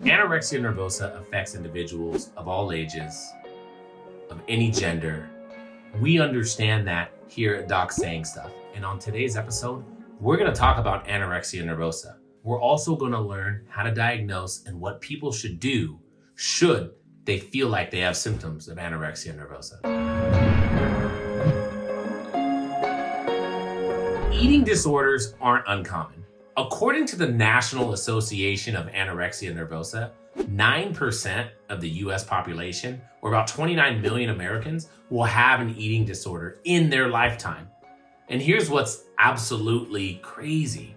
Anorexia nervosa affects individuals of all ages, of any gender. We understand that here at Doc Saying Stuff. And on today's episode, we're going to talk about anorexia nervosa. We're also going to learn how to diagnose and what people should do should they feel like they have symptoms of anorexia nervosa. Eating disorders aren't uncommon. According to the National Association of Anorexia Nervosa, 9% of the US population, or about 29 million Americans, will have an eating disorder in their lifetime. And here's what's absolutely crazy.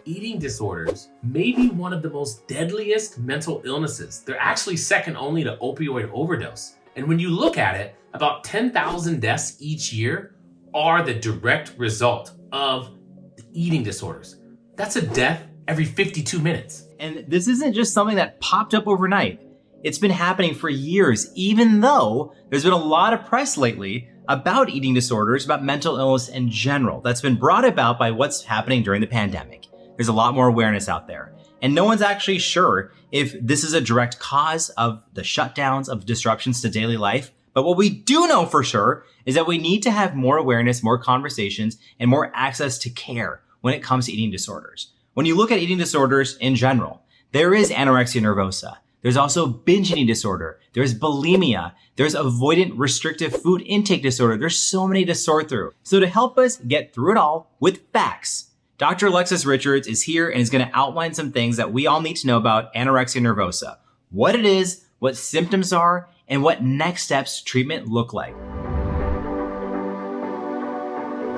Eating disorders may be one of the most deadliest mental illnesses. They're actually second only to opioid overdose. And when you look at it, about 10,000 deaths each year are the direct result of the eating disorders. That's a death every 52 minutes. And this isn't just something that popped up overnight. It's been happening for years, even though there's been a lot of press lately about eating disorders, about mental illness in general. That's been brought about by what's happening during the pandemic. There's a lot more awareness out there. And no one's actually sure if this is a direct cause of the shutdowns, of disruptions to daily life. But what we do know for sure is that we need to have more awareness, more conversations, and more access to care when it comes to eating disorders. When you look at eating disorders in general, there is anorexia nervosa. There's also binge eating disorder. There's bulimia. There's avoidant restrictive food intake disorder. There's so many to sort through. So to help us get through it all with facts, Dr. Alexis Richards is here and is going to outline some things that we all need to know about anorexia nervosa, what it is, what symptoms are, and what next steps treatment look like.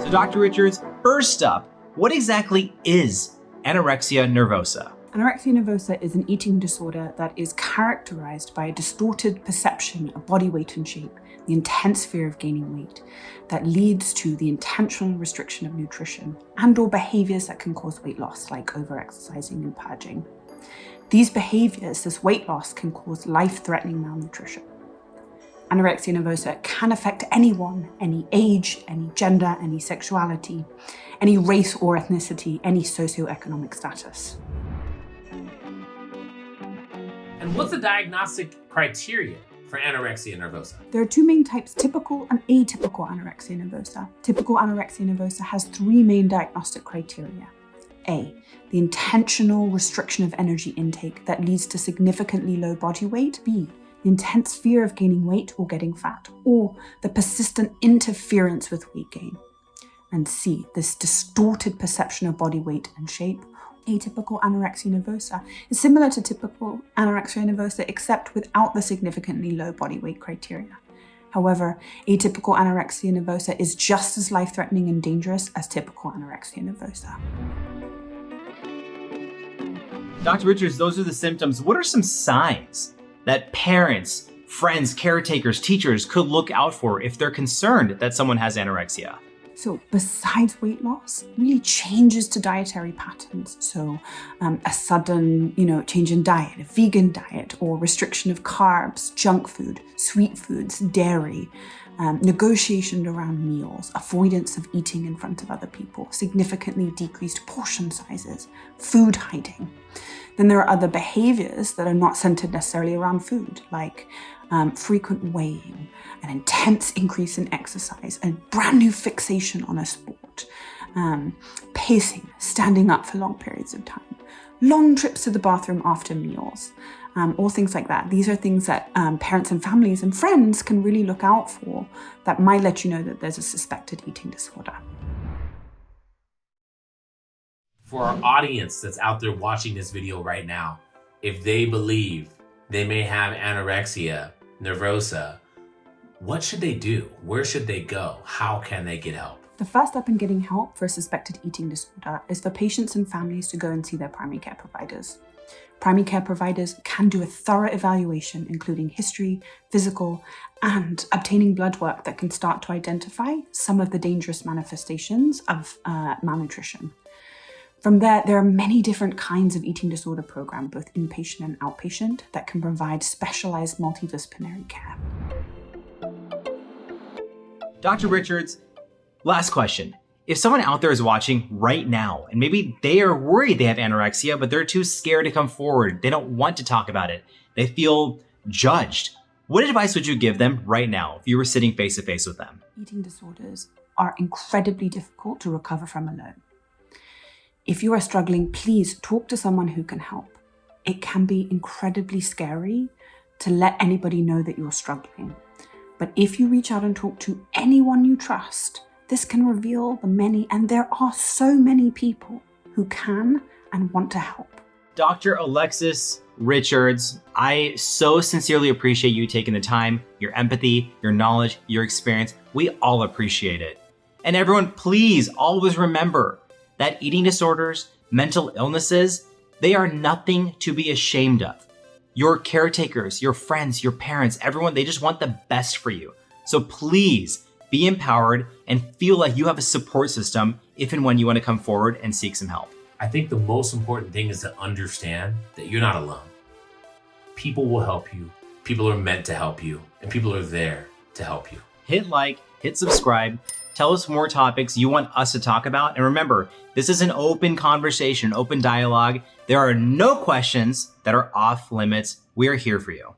So Dr. Richards, first up, what exactly is anorexia nervosa? Anorexia nervosa is an eating disorder that is characterized by a distorted perception of body weight and shape, the intense fear of gaining weight that leads to the intentional restriction of nutrition and/or behaviors that can cause weight loss, like overexercising and purging. These behaviors, this weight loss, can cause life-threatening malnutrition. Anorexia nervosa can affect anyone, any age, any gender, any sexuality, any race or ethnicity, any socioeconomic status. And what's the diagnostic criteria for anorexia nervosa? There are two main types, typical and atypical anorexia nervosa. Typical anorexia nervosa has three main diagnostic criteria. A, the intentional restriction of energy intake that leads to significantly low body weight. B, the intense fear of gaining weight or getting fat, or the persistent interference with weight gain. And C, this distorted perception of body weight and shape. Atypical anorexia nervosa is similar to typical anorexia nervosa except without the significantly low body weight criteria. However, atypical anorexia nervosa is just as life-threatening and dangerous as typical anorexia nervosa. Dr. Richards, those are the symptoms. What are some signs that parents, friends, caretakers, teachers could look out for if they're concerned that someone has anorexia? So besides weight loss, really changes to dietary patterns. So a sudden, change in diet, a vegan diet, or restriction of carbs, junk food, sweet foods, dairy, negotiation around meals, avoidance of eating in front of other people, significantly decreased portion sizes, food hiding. Then there are other behaviors that are not centered necessarily around food, like frequent weighing, an intense increase in exercise, a brand new fixation on a sport, pacing, standing up for long periods of time, long trips to the bathroom after meals, all things like that. These are things that parents and families and friends can really look out for that might let you know that there's a suspected eating disorder. For our audience that's out there watching this video right now, if they believe they may have anorexia nervosa, what should they do? Where should they go? How can they get help? The first step in getting help for a suspected eating disorder is for patients and families to go and see their primary care providers. Primary care providers can do a thorough evaluation, including history, physical, and obtaining blood work that can start to identify some of the dangerous manifestations of malnutrition. From there are many different kinds of eating disorder programs, both inpatient and outpatient, that can provide specialized multidisciplinary care. Dr. Richards, last question. If someone out there is watching right now and maybe they are worried they have anorexia, but they're too scared to come forward, they don't want to talk about it, they feel judged, what advice would you give them right now if you were sitting face to face with them? Eating disorders are incredibly difficult to recover from alone. If you are struggling, please talk to someone who can help. It can be incredibly scary to let anybody know that you're struggling. But if you reach out and talk to anyone you trust, this can reveal the many, and there are so many people who can and want to help. Dr. Alexis Richards, I so sincerely appreciate you taking the time, your empathy, your knowledge, your experience. We all appreciate it. And everyone, please always remember that eating disorders, mental illnesses, they are nothing to be ashamed of. Your caretakers, your friends, your parents, everyone, they just want the best for you. So please be empowered and feel like you have a support system if and when you want to come forward and seek some help. I think the most important thing is to understand that you're not alone. People will help you. People are meant to help you, and people are there to help you. Hit like, hit subscribe, tell us more topics you want us to talk about. And remember, this is an open conversation, open dialogue. There are no questions that are off limits. We are here for you.